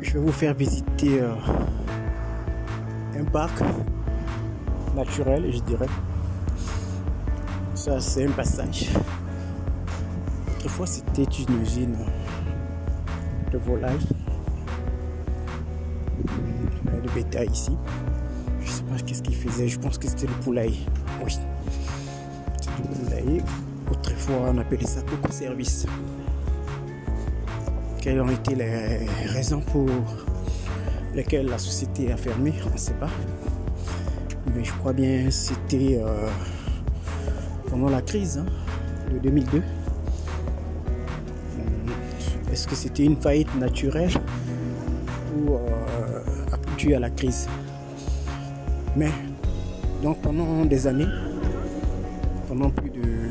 je vais vous faire visiter un parc naturel, je dirais. Ça, c'est un passage. Autrefois, c'était une usine de volailles, de bétail ici. Je sais pas qu'est-ce qu'ils faisaient, je pense que c'était le poulailler. Oui, c'était le poulailler. Autrefois, on appelait ça coco service. Quelles ont été les raisons pour lesquelles la société a fermé, on ne sait pas. Mais je crois bien que c'était pendant la crise de 2002. Est-ce que c'était une faillite naturelle ou due à la crise? Mais donc pendant des années, pendant plus de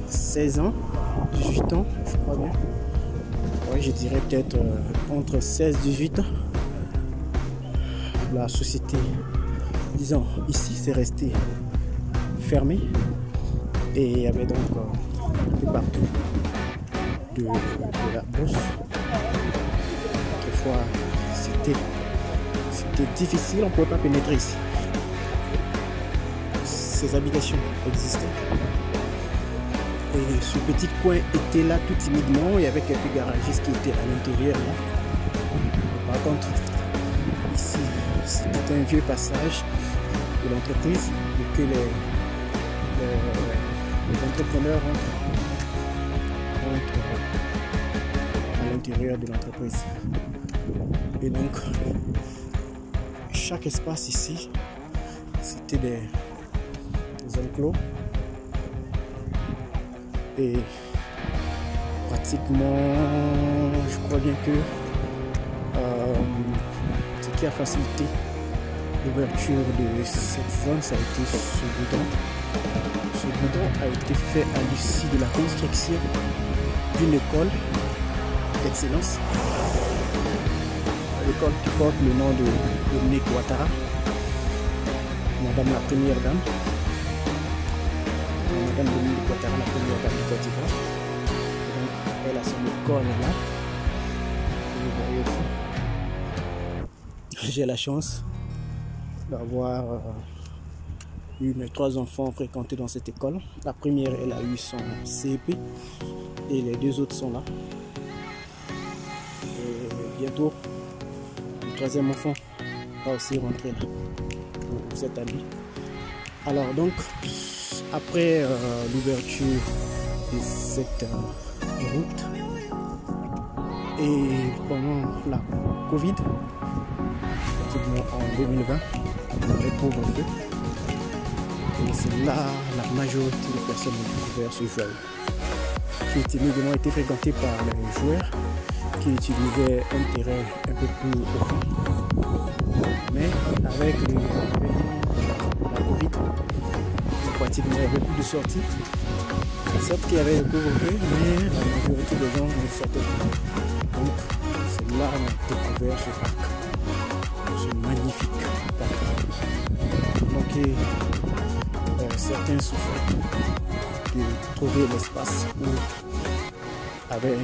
16 ans, 18 ans, je crois bien. Oui, je dirais peut-être entre 16 et 18 ans. La société, disons, ici, c'est resté fermé. Et il y avait donc un peu partout de la brousse. Autrefois, c'était difficile, on ne pouvait pas pénétrer ici. Ces habitations existaient. Et ce petit coin était là tout timidement. Il y avait quelques garagistes qui étaient à l'intérieur. Par contre, ici, c'était un vieux passage de l'entreprise pour que les entrepreneurs rentrent à l'intérieur de l'entreprise. Et donc, chaque espace ici, c'était des enclos. Et pratiquement, je crois bien que ce qui a facilité l'ouverture de cette zone, ça a été ce goudron. Ce goudron a été fait à l'issue de la construction d'une école d'excellence. L'école qui porte le nom de Dominique Ouattara, Madame la Première Dame. Madame Dominique Ouattara, la Première Dame de Côte d'Ivoire. Donc, elle a son école là. Vous voyez aussi. J'ai la chance d'avoir eu mes 3 enfants fréquentés dans cette école. La première, elle a eu son CEP et les 2 autres sont là. Et bientôt, le 3e enfant va aussi rentrer là pour cette année. Alors donc, après l'ouverture de cette route et pendant la Covid, en 2020, les pauvres feux. Et c'est là la majorité des personnes ont découvert ce joyau, qui a timidement été fréquenté par les joueurs qui utilisaient un terrain un peu plus profond. Mais avec la Covid, pratiquement il n'y avait plus de sorties. Certes qu'il y avait le couvre-feu, mais la majorité des gens ne sortaient plus. Donc c'est là qu'on a découvert ce parc. Ce magnifique parc. Donc certains souffraient de trouver l'espace où avaient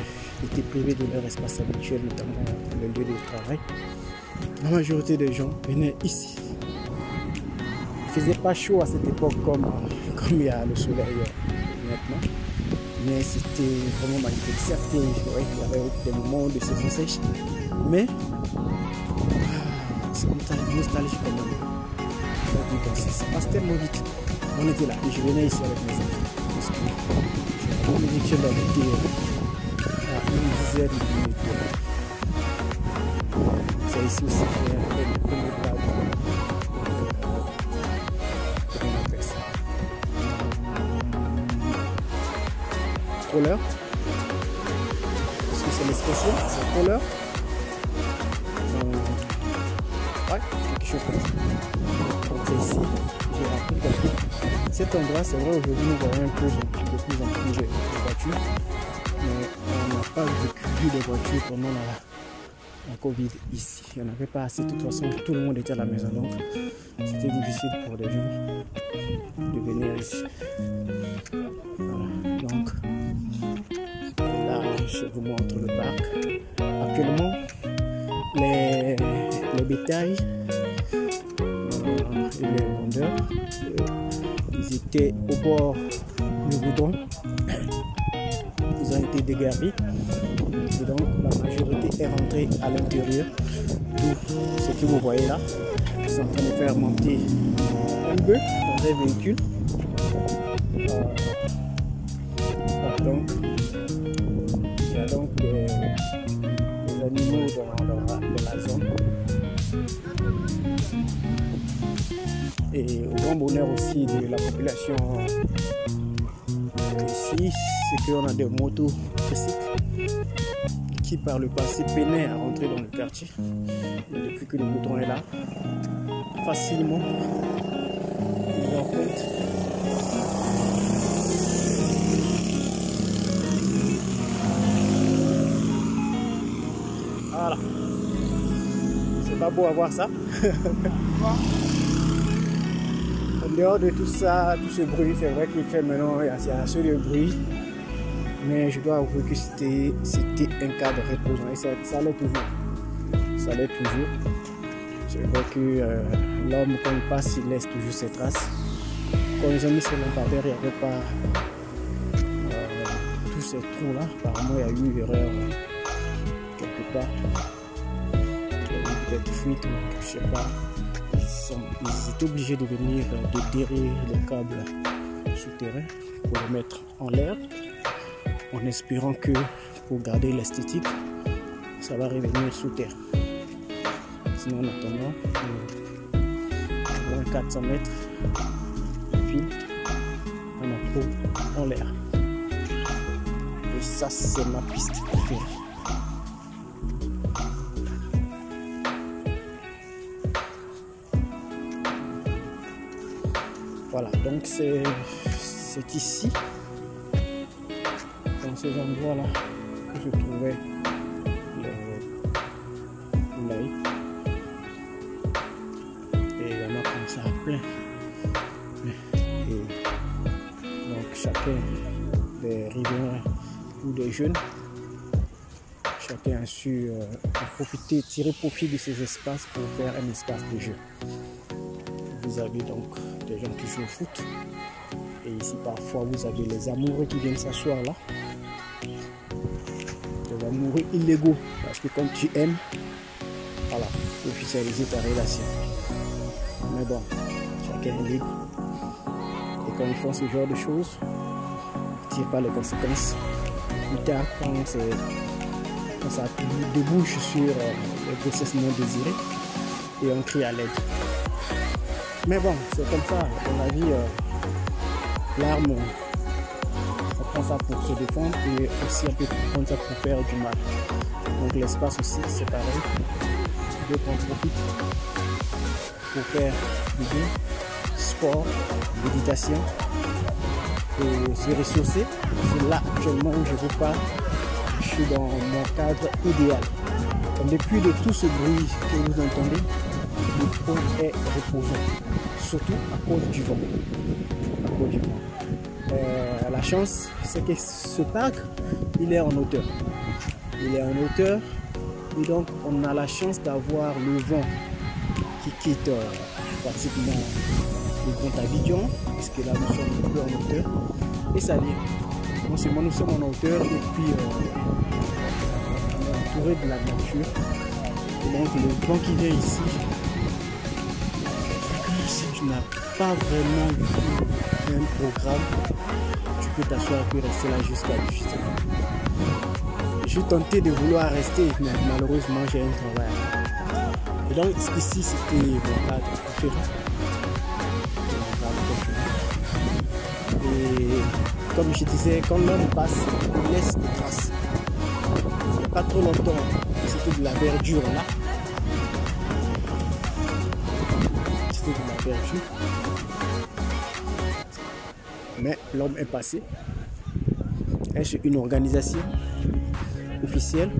été privés de leur espace habituel, notamment le lieu de travail. La majorité des gens venaient ici. Il ne faisait pas chaud à cette époque comme il y a le soleil maintenant, mais c'était vraiment magnifique. Certes, il y avait des moments de saison sèche, mais c'est nostalgique quand même. Ça passe tellement vite. On était là et je venais ici avec mes enfants. Parce que j'ai une émission d'habiter à une dizaine de minutes. C'est ici aussi qu'il y a le premier plat. Comment on appelle ça? Roller. Est-ce que c'est l'expression? C'est roller. Ouais, quelque chose comme ça. Donc c'est ici, j'ai appris que cet endroit, c'est vrai, aujourd'hui nous voyons un peu de plus en plus de voitures, mais on n'a pas vu de voitures pendant la Covid ici. Il n'y en avait pas assez, de toute façon tout le monde était à la maison, donc c'était difficile pour les gens de venir ici. Voilà. Donc Je vous montre le parc. Actuellement, les bétails et les vendeurs, ils étaient au bord du goudron. Ils ont été dégarés. Et donc, la majorité est rentrée à l'intérieur. Tout ce que vous voyez là, ils sont en train de faire monter un bœuf dans un véhicule. Donc, il y a donc des animaux dans la zone. Et au grand bonheur aussi de la population ici, c'est qu'on a des motos tricycles qui par le passé peinaient à rentrer dans le quartier. Mais depuis que le goudron est là, facilement, ils rencontrent. Voilà. C'est pas beau à voir ça. En dehors de tout ça, tout ce bruit, c'est vrai qu'il fait maintenant, il y a assez de bruit. Mais je dois avouer que c'était un cadre reposant et ça l'est toujours. Ça l'est toujours. C'est vrai que l'homme, quand il passe, il laisse toujours ses traces. Quand ils ont mis ce lampadaire, il n'y avait pas tous ces trous-là. Apparemment, il y a eu une erreur quelque part. Il y a eu peut-être fuite ou je ne sais pas. Ils étaient obligés de venir déterrer les câbles souterrains pour les mettre en l'air, en espérant que pour garder l'esthétique, ça va revenir sous terre. Sinon, en attendant, à 400 mètres, le fil, on en trouve en l'air. Et ça, c'est ma piste préférée. Voilà, donc c'est ici, dans ces endroits-là, que se trouvait l'œil. Et il y en a comme ça plein. Et donc chacun des riverains ou des jeunes, chacun a su en profiter, tirer profit de ces espaces pour faire un espace de jeu. Vous avez donc des gens qui jouent au foot. Et ici, parfois, vous avez les amoureux qui viennent s'asseoir là. Des amoureux illégaux. Parce que quand tu aimes, voilà, il faut officialiser ta relation. Mais bon, chacun est libre. Et quand ils font ce genre de choses, ils ne tirent pas les conséquences. Plus tard, quand ça débouche sur les grossesses non désirées, et on crie à l'aide. Mais bon, c'est comme ça, dans la vie, l'arme, on prend ça pour se défendre et aussi on peut prendre ça pour faire du mal. Donc l'espace aussi, c'est pareil. Donc on profite pour faire du bien, sport, méditation et se ressourcer. C'est là actuellement où je vous parle. Je suis dans mon cadre idéal. Donc, depuis de tout ce bruit que vous entendez, le fond est reposant. Surtout à cause du vent. La chance, c'est que ce parc, il est en hauteur. Il est en hauteur et donc on a la chance d'avoir le vent qui quitte pratiquement le Grand Abidjan, parce que là nous sommes un peu en hauteur. Et ça vient. Non seulement nous sommes en hauteur et puis on est entouré de la nature. Et donc le vent qui vient ici, si tu n'as pas vraiment un programme, tu peux t'asseoir et rester là jusqu'à 18h. Je suis tenté de vouloir rester, mais malheureusement j'ai un travail. Et donc ici c'était mon cadre préféré. Et comme je disais, quand l'homme passe, il laisse des traces. Il n'y a pas trop longtemps, c'était de la verdure là. De la verdure, mais l'homme est passé. Est-ce une organisation officielle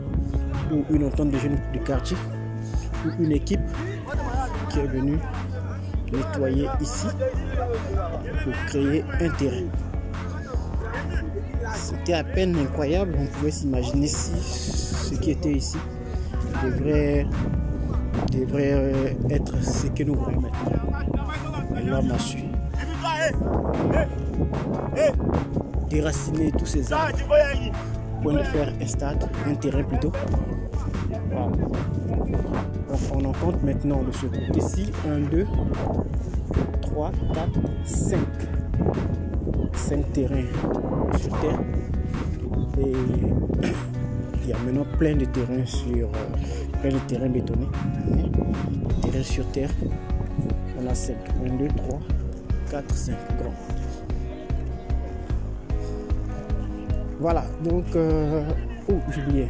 ou une entente de jeunes de quartier ou une équipe qui est venue nettoyer ici pour créer un terrain? C'était à peine incroyable. On pouvait s'imaginer si ce qui était ici devrait être ce que nous voyons maintenant. L'homme a su déraciner tous ces arbres au point de faire un stade, un terrain plutôt. Wow. Donc on en compte maintenant de ce côté-ci. 1, 2, 3, 4, 5. 5 terrains sur terre. Et il y a maintenant plein de terrains bétonnés. Des terrains sur terre. On a 5. 1, 2, 3, 4, 5 grands. Voilà, donc j'oubliais.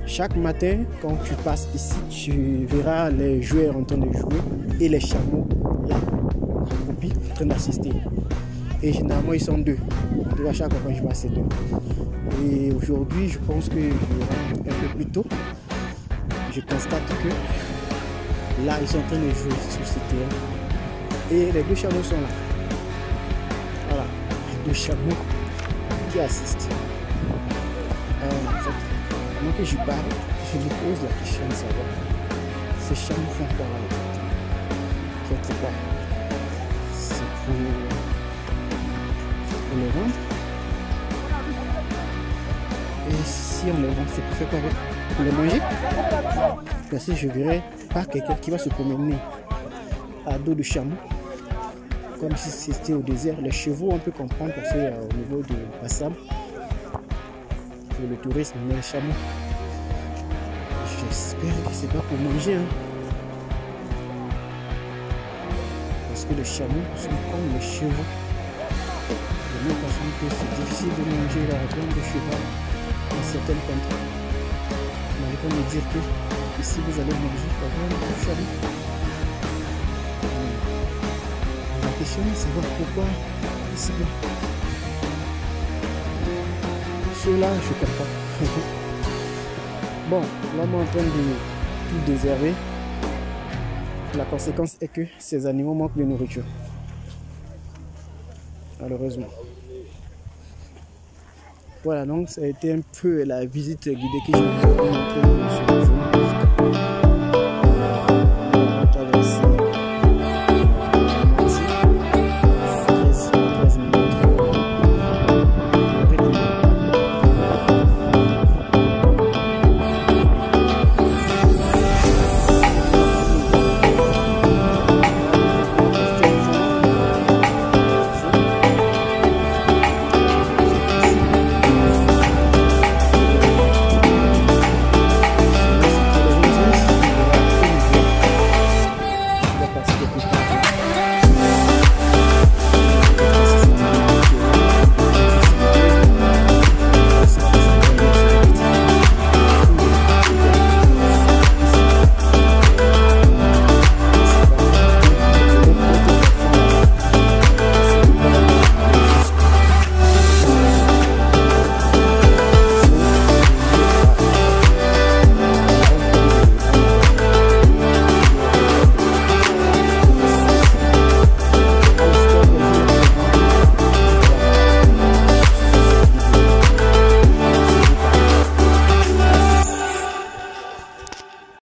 Chaque matin, quand tu passes ici, tu verras les joueurs en train de jouer et les chameaux là, accroupis, en train d'assister. Et généralement, ils sont 2. À chaque fois, quand je passe, c'est 2. Et aujourd'hui, je pense que un peu plus tôt, je constate que là, ils sont en train de jouer sur ce terrain. Et les 2 chameaux sont là. Voilà, les 2 chameaux qui assistent. Avant que je parle, je me pose la question de savoir ces chameaux font quoi là? En fait, c'est quoi? C'est pour les vendre. Et si on les vend, c'est pour faire quoi avec? Pour les manger? Parce que je verrais pas quelqu'un qui va se promener à dos de chameau, comme si c'était au désert. Les chevaux, on peut comprendre parce que au niveau de passable pour le tourisme, mais les chameaux, j'espère que c'est pas pour manger, hein. Parce que les chameaux sont comme les chevaux. De même façon que c'est difficile de manger la viande de cheval dans certaines contrées. On n'arrive pas à me dire que ici vous allez manger la viande de chameau. La question c'est voir pourquoi ici. Ceux-là, je ne comprends pas. Bon, l'homme est en train de tout désherber. La conséquence est que ces animaux manquent de nourriture. Malheureusement. Voilà, donc ça a été un peu la visite guidée que j'ai montrer.